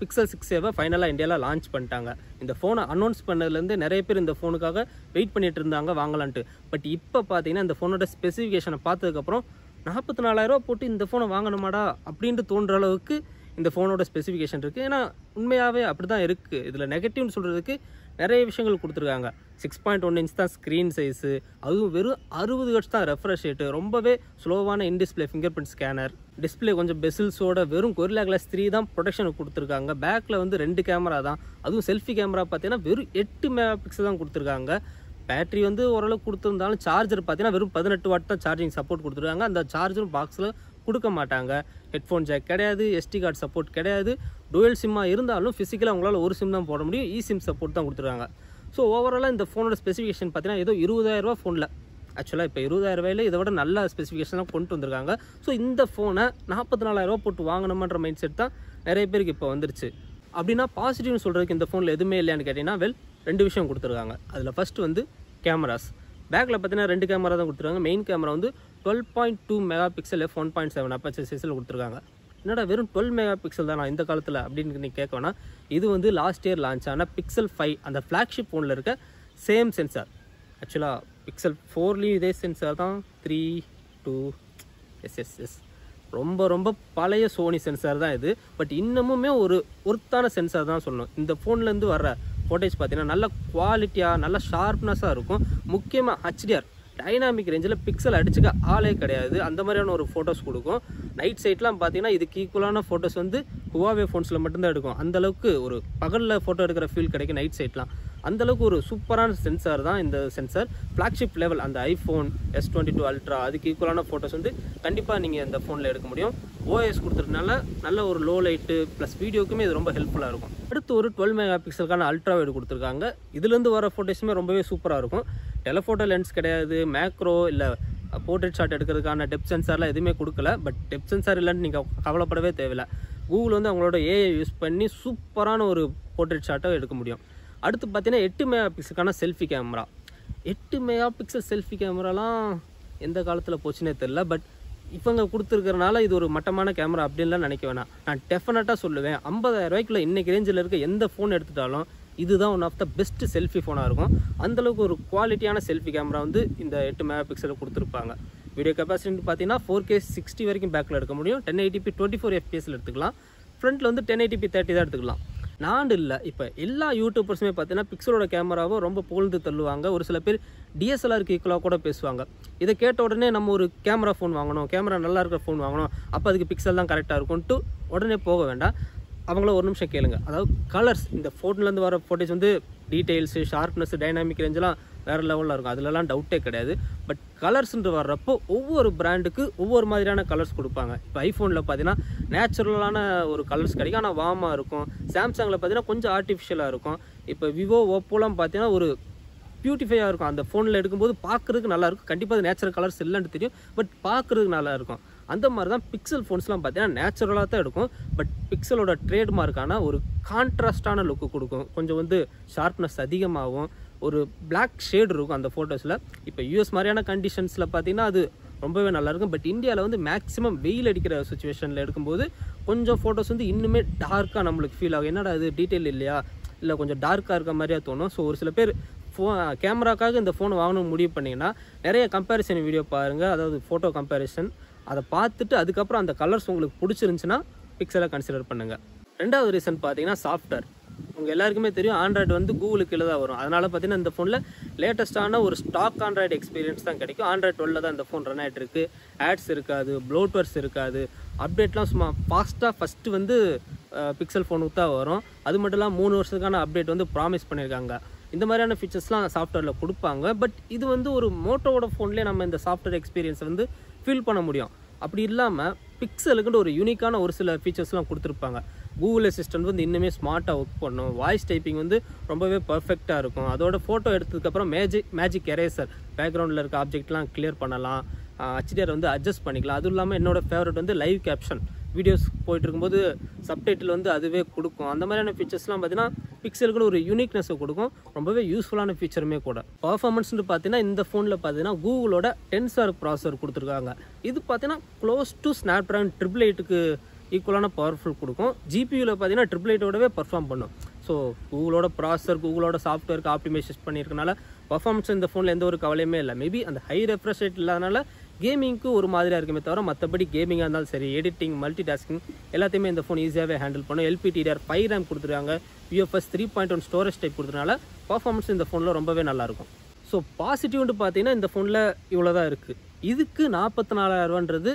Pixel 6a ஃபைனலாக இந்தியாவில் launch பண்ணிட்டாங்க. இந்த ஃபோனை அனௌன்ஸ் பண்ணதுலேருந்து நிறைய பேர் இந்த ஃபோனுக்காக வெயிட் பண்ணிட்டு இருந்தாங்க வாங்கலான்ட்டு. பட் இப்போ பார்த்தீங்கன்னா இந்த ஃபோனோட ஸ்பெசிஃபிகேஷனை பார்த்ததுக்கப்புறம் 44,000 போட்டு இந்த ஃபோனை வாங்கணுமாடா அப்படின்ட்டு தோன்ற அளவுக்கு இந்த ஃபோனோட ஸ்பெசிஃபிகேஷன் இருக்குது. ஏன்னா உண்மையாகவே அப்படி தான் இருக்குது. இதில் நெகட்டிவ்னு சொல்கிறதுக்கு நிறைய விஷயங்கள் கொடுத்துருக்காங்க. 6.1 இன்ச் தான் ஸ்க்ரீன் சைஸு, அதுவும் வெறும் 60 ஹெர்ட்ஸ் தான் ரெஃப்ரெஷ் ரேட்டு, ரொம்பவே ஸ்லோவான in display fingerprint scanner, display கொஞ்சம் பெசில்ஸோட வெறும் Gorilla Glass 3 தான் ப்ரொடெக்ஷனுக்கு கொடுத்துருக்காங்க. பேக்கில் வந்து 2 கேமரா தான், அதுவும் செல்ஃபி கேமரா பார்த்தீங்கன்னா வெறும் 8 மெகா பிக்சல் தான் கொடுத்துருக்காங்க. பேட்டரி வந்து ஓரளவுக்கு கொடுத்துருந்தாலும் சார்ஜர் பார்த்தீங்கன்னா வெறும் 18 வாட் தான் சார்ஜிங் சப்போர்ட் கொடுத்துருக்காங்க. அந்த சார்ஜரும் பாக்ஸில் கொடுக்க மாட்டாங்க. ஹெட்ஃபோன் ஜாக் கிடையாது, SD கார்டு சப்போர்ட் கிடையாது. டுவெல் சிம்மாக இருந்தாலும் ஃபிசிக்கலாக உங்களால் ஒரு சிம் தான் போட முடியும், சிம் சப்போர்ட் தான் கொடுத்துருக்காங்க. ஸோ ஓவராலாக இந்த ஃபோனோட ஸ்பெசிஃபிகேஷன் பார்த்தீங்கன்னா ஏதோ 20,000 ஃபோனில், ஆக்சுவலாக இப்போ 20,000 இதை விட நல்ல ஸ்பெசிஃபிகேஷனாக கொண்டு வந்திருக்காங்க. ஸோ இந்த ஃபோனை 44,000 போட்டு வாங்கணுமன்ற மைண்ட் செட் தான் நிறைய பேருக்கு இப்போ வந்துருச்சு. அப்படின்னா பாசிட்டிவ்னு சொல்கிறதுக்கு இந்த ஃபோனில் எதுவுமே இல்லையான்னு கேட்டிங்கன்னா, ரெண்டு விஷயம் கொடுத்துருக்காங்க. அதில் ஃபஸ்ட்டு வந்து கேமராஸ். பேக்கில் பார்த்தீங்கன்னா 2 கேமரா தான் கொடுத்துருக்காங்க. மெயின் கேமரா வந்து 12.2 மெகா பிக்சல் f1.7 அப்பச்சர் சைஸில் கொடுத்துருக்காங்க. என்னடா வெறும் 12 மெகா பிக்சல் தான் இந்த காலத்தில் அப்படின்னு நீங்கள் கேட்க வேணாம். இது வந்து லாஸ்ட் இயர் லான்ச் ஆனால் Pixel 5 அந்த ஃப்ளாக்ஷிப் ஃபோனில் இருக்க சேம் சென்சார். ஆக்சுவலாக Pixel 4லேயும் இதே சென்சார் தான், 3, 2 எஸ் ரொம்ப ரொம்ப பழைய சோனி சென்சார் தான் இது. பட் இன்னமுமே ஒரு ஒர்த்தான சென்சார் தான் சொல்லணும். இந்த ஃபோன்லேருந்து வர்ற ஃபோட்டேஜ் பார்த்தீங்கன்னா நல்ல குவாலிட்டியாக நல்ல ஷார்ப்னஸாக இருக்கும். முக்கியமாக HDR டைனாமிக் ரேஞ்சில் பிக்சல் அடிச்சுக்க ஆளே கிடையாது, அந்த மாதிரியான ஒரு ஃபோட்டோஸ் கொடுக்கும். நைட் சைட்லாம் பார்த்தீங்கன்னா இதுக்கு ஈக்குவலான ஃபோட்டோஸ் வந்து Huawei ஃபோன்ஸில் மட்டும்தான் எடுக்கும். அந்தளவுக்கு ஒரு பகலில் ஃபோட்டோ எடுக்கிற ஃபீல் கிடைக்கும் நைட் சைட்லாம். அந்தளவுக்கு ஒரு சூப்பரான சென்சார் தான் இந்த சென்சார். ஃப்ளாக்ஷிப் லெவல் அந்த iPhone S22 Ultra அதுக்கு ஈக்குவலான ஃபோட்டோஸ் வந்து கண்டிப்பாக நீங்கள் இந்த ஃபோனில் எடுக்க முடியும். OS கொடுத்துறதுனால நல்ல ஒரு லோ லைட்டு ப்ளஸ் வீடியோக்குமே இது ரொம்ப ஹெல்ப்ஃபுல்லாக இருக்கும். அடுத்து ஒரு 12 மெகா பிக்சலுக்கான அல்ட்ரா வைடு கொடுத்துருக்காங்க. இதுலேருந்து வர ஃபோட்டோஸுமே ரொம்பவே சூப்பராக இருக்கும். டெலஃபோட்டோ லென்ஸ் கிடையாது, மேக்ரோ இல்லை போர்ட்ரேட் ஷாட் எடுக்கிறதுக்கான டெப்த் சென்சார்லாம் எதுவுமே கொடுக்கல. பட் டெப்த் சென்சார் இல்லைன்னு நீங்கள் கவலைப்படவே தேவையில்லை. கூகுள் வந்து அவங்களோட AI யூஸ் பண்ணி சூப்பரான ஒரு போர்ட்ரேட் ஷாட்டை எடுக்க முடியும். அடுத்து பார்த்தீங்கன்னா 8 மெகா பிக்சலுக்கான selfie camera. 8 mega pixel selfie கேமராலாம் எந்த காலத்தில் போச்சுன்னே தெரில. பட் இவங்க கொடுத்துருக்கறனால இது ஒரு மட்டமான கேமரா அப்படின்லாம் நினைக்க வேணாம். நான் டெஃபினட்டாக சொல்லுவேன், 50,000 இன்றைக்கி ரேஞ்சில் இருக்க எந்த ஃபோன் எடுத்துட்டாலும் இதுதான் one of the best selfie ஃபோனாக இருக்கும். அந்தளவுக்கு ஒரு குவாலிட்டியான செல்ஃபி கேமரா வந்து இந்த 8 மெகா பிக்சலில் கொடுத்துருப்பாங்க. வீடியோ கெப்பாசிட்டி பார்த்தீங்கன்னா 4K 60 வரைக்கும் பேக்கில் எடுக்க முடியும். 1080p 24 FPSல எடுத்துக்கலாம். ஃப்ரண்ட்டில் வந்து 1080p 30 தான் எடுத்துக்கலாம். நான் இல்லை, இப்போ எல்லா யூடியூபர்ஸுமே பார்த்தீங்கன்னா பிக்சலோட கேமராவை ரொம்ப புகழ்ந்து தள்ளுவாங்க. ஒரு சில பேர் DSLRக்கு ஈக்குவலாக கூட பேசுவாங்க. இதை கேட்ட உடனே நம்ம ஒரு கேமரா ஃபோன் வாங்கணும், கேமரா நல்லா இருக்கிற ஃபோன் வாங்கணும், அப்போ அதுக்கு பிக்சல் தான் கரெக்டாக இருக்கும்ன்ட்டு உடனே போக வேண்டாம். அவங்கள ஒரு நிமிஷம் கேளுங்க. அதாவது கலர்ஸ், இந்த ஃபோன்லேருந்து வர ஃபோட்டோஸ் வந்து டீட்டெயில்ஸு, ஷார்ப்னஸ், டைனாமிக் ரேஞ்செலாம் வேறு லெவலில் இருக்கும், அதிலலாம் டவுட்டே கிடையாது. பட் கலர்ஸ்ன்று வர்றப்போ ஒவ்வொரு பிராண்டுக்கு ஒவ்வொரு மாதிரியான கலர்ஸ் கொடுப்பாங்க. இப்போ ஐஃபோனில் பார்த்தீங்கன்னா நேச்சுரலான ஒரு கலர்ஸ் கிடைக்கும், ஆனால் வார்மாக இருக்கும். சாம்சங்கில் பார்த்தீங்கன்னா கொஞ்சம் ஆர்டிஃபிஷியலாக இருக்கும். இப்போ விவோ, ஓப்போலாம் பார்த்தீங்கன்னா ஒரு பியூட்டிஃபையாக இருக்கும். அந்த ஃபோனில் எடுக்கும்போது பார்க்குறதுக்கு நல்லாயிருக்கும். கண்டிப்பாக அது நேச்சுரல் கலர்ஸ் இல்லைன்னு தெரியும், பட் பார்க்குறதுக்கு நல்லாயிருக்கும். அந்த மாதிரி தான் பிக்சல் ஃபோன்ஸ்லாம் பார்த்தீங்கன்னா நேச்சுரலாக தான் இருக்கும். பட் பிக்சலோட ட்ரேட்மார்க்கான ஒரு கான்ட்ராஸ்டான லுக்கு கொடுக்கும். கொஞ்சம் வந்து ஷார்ப்னஸ் அதிகமாகவும் ஒரு பிளாக் ஷேடு இருக்கும் அந்த ஃபோட்டோஸில். இப்போ யூஎஸ் மாதிரியான கண்டிஷன்ஸில் பார்த்தீங்கன்னா அது ரொம்பவே நல்லாயிருக்கும். பட் இந்தியாவில் வந்து மேக்ஸிமம் வெயில் அடிக்கிற சுச்சுவேஷனில் எடுக்கும்போது கொஞ்சம் ஃபோட்டோஸ் வந்து இன்னுமே டார்க்காக நம்மளுக்கு ஃபீல் ஆகும். என்னடா அது டீட்டெயில் இல்லையா, இல்லை கொஞ்சம் டார்க்காக இருக்க மாதிரியா தோணும். ஸோ ஒரு சில பேர் கேமராக்காக இந்த ஃபோன் வாங்கணும் முடிவு பண்ணிங்கன்னா நிறைய கம்பேரிசன் வீடியோ பாருங்கள், அதாவது ஃபோட்டோ கம்பேரிசன். அதை பார்த்துட்டு அதுக்கப்புறம் அந்த கலர்ஸ் உங்களுக்கு பிடிச்சிருந்துச்சுன்னா பிக்சலை கன்சிடர் பண்ணுங்கள். ரெண்டாவது ரீசன் பார்த்தீங்கன்னா சாஃப்ட்வேர். உங்கள் எல்லாருக்குமே தெரியும் ஆண்ட்ராய்டு வந்து கூகுளுக்கு கீழே தான் வரும். அதனால் பார்த்தீங்கன்னா இந்த ஃபோனில் லேட்டஸ்ட்டான ஒரு ஸ்டாக் ஆண்ட்ராய்டு எக்ஸ்பீரியன்ஸ் தான் கிடைக்கும். ஆண்ட்ராய்டு 12 தான் இந்த ஃபோன் ரன் ஆகிட்டு இருக்குது. ஆட்ஸ் இருக்காது, ப்ளோட்வர்ஸ் இருக்காது, அப்டேட்லாம் சும்மா ஃபாஸ்ட்டாக ஃபஸ்ட்டு வந்து பிக்சல் ஃபோனுக்கு தான் வரும். அது மட்டும் இல்லாமல் 3 வருஷத்துக்கான அப்டேட் வந்து ப்ராமிஸ் பண்ணியிருக்காங்க. இந்த மாதிரியான ஃபீச்சர்ஸ்லாம் சாஃப்ட்வேரில் கொடுப்பாங்க. பட் இது வந்து ஒரு மோட்டோவோட ஃபோன்லேயே நம்ம இந்த சாஃப்ட்வேர் எக்ஸ்பீரியன்ஸை வந்து ஃபீல் பண்ண முடியும். அப்படி இல்லாமல் பிக்சலுக்குன்னு ஒரு யூனிக்கான ஒரு சில ஃபீச்சர்ஸ்லாம் கொடுத்துருப்பாங்க. கூகுள் அசிஸ்டன்ட் வந்து இன்னுமே ஸ்மார்ட்டாக ஒர்க் பண்ணும். வாய்ஸ் டைப்பிங் வந்து ரொம்பவே பர்ஃபெக்டாக இருக்கும். அதோட ஃபோட்டோ எடுத்ததுக்கப்புறம் மேஜிக் எரேசர், பேக்ரவுண்டில் இருக்க ஆப்ஜெக்ட்லாம் கிளியர் பண்ணலாம். HDR வந்து அட்ஜஸ்ட் பண்ணிக்கலாம். அதுவும் இல்லாமல் என்னோடய ஃபேவரட் வந்து லைவ் கேப்ஷன். வீடியோஸ் போயிட்டு இருக்கும்போது சப்டைட்டில் வந்து அதுவே கொடுக்கும். அந்த மாதிரியான ஃபீச்சர்ஸ்லாம் பார்த்தீங்கன்னா பிக்சலுக்குன்னு ஒரு யூனிக்னஸை கொடுக்கும். ரொம்பவே யூஸ்ஃபுல்லான ஃபீச்சருமே கூட. பர்ஃபார்மன்ஸ்னு பார்த்தீங்கன்னா இந்த ஃபோனில் பார்த்தீங்கன்னா கூகுளோட 10 ப்ராசஸர் கொடுத்துருக்காங்க. இது பார்த்தீங்கன்னா க்ளோஸ் டு ஸ்னாப்ட்ராகன் 888க்கு ஈக்குவலான பவர்ஃபுல் கொடுக்கும். ஜிபியூவில் பார்த்தீங்கன்னா 888ஓடவே பர்ஃபார்ம் பண்ணும். ஸோ கூகுளோட ப்ராசஸர், கூகுளோட சாஃப்ட்வேருக்கு ஆப்டிமைசேஷன் பண்ணியிருக்கனால பர்ஃபார்மன்ஸ் இந்த ஃபோனில் எந்த ஒரு கவலையுமே இல்லை. மேபி அந்த ஹை ரெஃப்ரெஷ் ரேட் இல்லாதனால கேமிங்க்கு ஒரு மாதிரியாக இருக்குமே தவிர மற்றபடி கேமிங்காக இருந்தாலும் சரி, எடிட்டிங், மல்டி டாஸ்கிங் எல்லாத்தையுமே இந்த ஃபோன் ஈஸியாகவே ஹேண்டில் பண்ணும். LPDDR5 RAM கொடுத்துருக்காங்க. UFS 3.1 ஸ்டோரேஜ் டைப் கொடுத்தனால பர்ஃபார்மன்ஸ் இந்த ஃபோனில் ரொம்பவே நல்லாயிருக்கும். ஸோ பாசிட்டிவ்னு பார்த்தீங்கன்னா இந்த ஃபோனில் இவ்வளோ தான் இருக்குது. இதுக்கு 44,000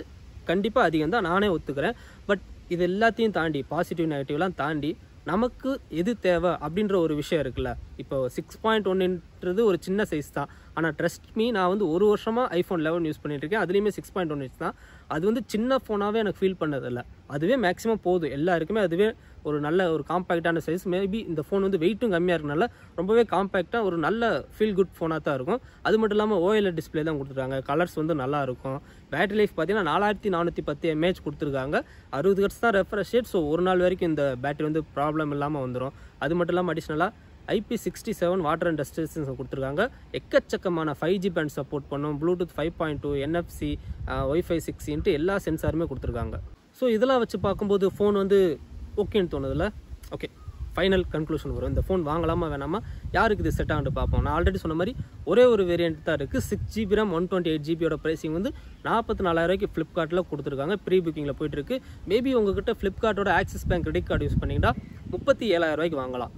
கண்டிப்பாக அதிகம் தான், நானே ஒத்துக்கிறேன். பட் இது எல்லாத்தையும் தாண்டி பாசிட்டிவ் நெகட்டிவ்லாம் தாண்டி நமக்கு எது தேவை அப்படின்ற ஒரு விஷயம் இருக்குல்ல. இப்போ 6.1ன்றது ஒரு சின்ன சைஸ் தான். ஆனால் ட்ரஸ்ட் மீ, நான் வந்து ஒரு வருஷமாக iPhone 11 யூஸ் பண்ணிட்டு இருக்கேன். அதுலேயுமே 6.1 தான். அது வந்து சின்ன ஃபோனாகவே எனக்கு ஃபீல் பண்ணதில்லை. அதுவே மேக்ஸிமம் போதும் எல்லாருக்குமே. அதுவே ஒரு நல்ல ஒரு காம்பேக்டான சைஸ். மேபி இந்த ஃபோன் வந்து வெயிட்டும் கம்மியாக இருக்கனால ரொம்பவே காம்பேக்டாக ஒரு நல்ல ஃபீல் குட் ஃபோனாக தான் இருக்கும். அது மட்டும் இல்லாமல் OLED டிஸ்பிளே தான் கொடுத்துருக்காங்க. கலர்ஸ் வந்து நல்லா இருக்கும். பேட்டரி லைஃப் பார்த்தீங்கன்னா 4410 mAh கொடுத்துருக்காங்க. 60 Hz தான் ரெஃப்ரெஷ் ரேட். ஸோ ஒரு நாள் வரைக்கும் இந்த பேட்டரி வந்து ப்ராப்ளம் இல்லாமல் வந்துடும். அது மட்டும் இல்லாமல் அடிஷ்னலாக IP67 water and dust resistance கொடுத்துருக்காங்க. எக்கச்சக்கமான 5G பேண்ட் சப்போர்ட் பண்ணும். Bluetooth 5.2, NFC, Wi-Fi 6 எல்லா சென்சாருமே கொடுத்துருக்காங்க. ஸோ இதெல்லாம் வச்சு பார்க்கும்போது ஃபோன் வந்து ஓகேன்னு தோணுதில்ல. ஓகே, ஃபைனல் கன்க்ளூஷன் வரும். இந்த ஃபோன் வாங்கலாமா வேணாமா, யாருக்கு இது செட் ஆகிட்டு பார்ப்போம். நான் ஆல்ரெடி சொன்ன மாதிரி ஒரே ஒரு வேரியன்ட் தான் இருக்குது. 6GB RAM 128GB ப்ரைஸிங் வந்து 44,000 ஃப்ளிப்கார்ட்டில் கொடுத்துருக்காங்க. ப்ரீ புக்கிங்கில் போயிட்டுருக்கு. மேபி உங்ககிட்ட ஃப்ளிப்கார்ட்டோட Axis bank credit card use பண்ணிங்கன்னா 37,000 வாங்கலாம்.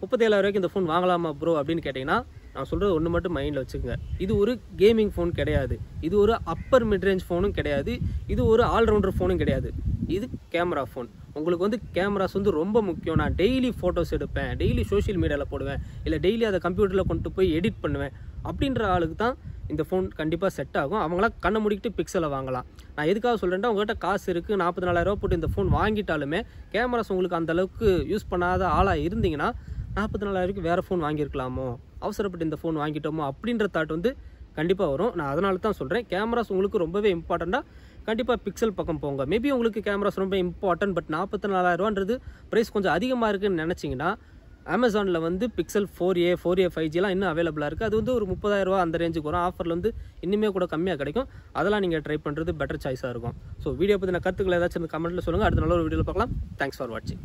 37,000 இந்த ஃபோன் வாங்கலாமா ப்ரோ அப்படின்னு கேட்டிங்கன்னா, நான் சொல்கிறது ஒன்று மட்டும் மைண்டில் வச்சுக்கோங்க. இது ஒரு கேமிங் ஃபோன் கிடையாது. இது ஒரு அப்பர் மிட்ரேஞ்ச் ஃபோனும் கிடையாது. இது ஒரு ஆல்ரவுண்டர் ஃபோனும் கிடையாது. இது கேமரா ஃபோன். உங்களுக்கு வந்து கேமராஸ் வந்து ரொம்ப முக்கியம். நான் டெய்லி ஃபோட்டோஸ் எடுப்பேன், டெய்லி சோஷியல் மீடியாவில் போடுவேன், இல்லை டெய்லி அதை கம்ப்யூட்டரில் கொண்டு போய் எடிட் பண்ணுவேன் அப்படின்ற ஆளுக்கு தான் இந்த ஃபோன் கண்டிப்பாக செட் ஆகும். அவங்களாம் கண்ணை முடிக்கிட்டு பிக்சலை வாங்கலாம். நான் எதுக்காக சொல்கிறேன்னா, உங்கள்கிட்ட காசு இருக்குது, 44,000 போட்டு இந்த ஃபோன் வாங்கிட்டாலுமே கேமராஸ் உங்களுக்கு அந்தளவுக்கு யூஸ் பண்ணாத ஆளாக இருந்தீங்கன்னா 44,000 வேறு ஃபோன் வாங்கியிருக்கலாமோ, அவசரப்பட்டு இந்த ஃபோன் வாங்கிட்டோமோ அப்படின்ற தாட் வந்து கண்டிப்பாக வரும். நான் அதனால தான் சொல்கிறேன், கேமராஸ் உங்களுக்கு ரொம்பவே இம்பார்ட்டண்ட்டாக கண்டிப்பாக பிக்சல் பக்கம் போங்க. மேபி உங்களுக்கு கேமராஸ் ரொம்ப இம்பார்ட்டன்ட், பட் 44,000 ப்ரைஸ் கொஞ்சம் அதிகமாக இருக்குதுன்னு நினச்சிங்கன்னா, அமேசானில் வந்து பிக்சல் 4a 5Gலாம் இன்னும் அவைலபிளாக இருக்குது. அது வந்து ஒரு 30,000 அந்த ரேஞ்சுக்கு வரும். ஆஃபரில் வந்து இன்னுமே கூட கம்மியாக கிடைக்கும். அதெல்லாம் நீங்கள் ட்ரை பண்ணுறது பெட்டர் சாய்ஸாக இருக்கும். ஸோ வீடியோ பற்றின கருத்துக்கள் ஏதாச்சும் கமெண்ட்டில் சொல்லுங்கள். அடுத்த நல்ல ஒரு வீடியோவில் பார்க்கலாம். தேங்க்ஸ் ஃபார் வாட்சிங்.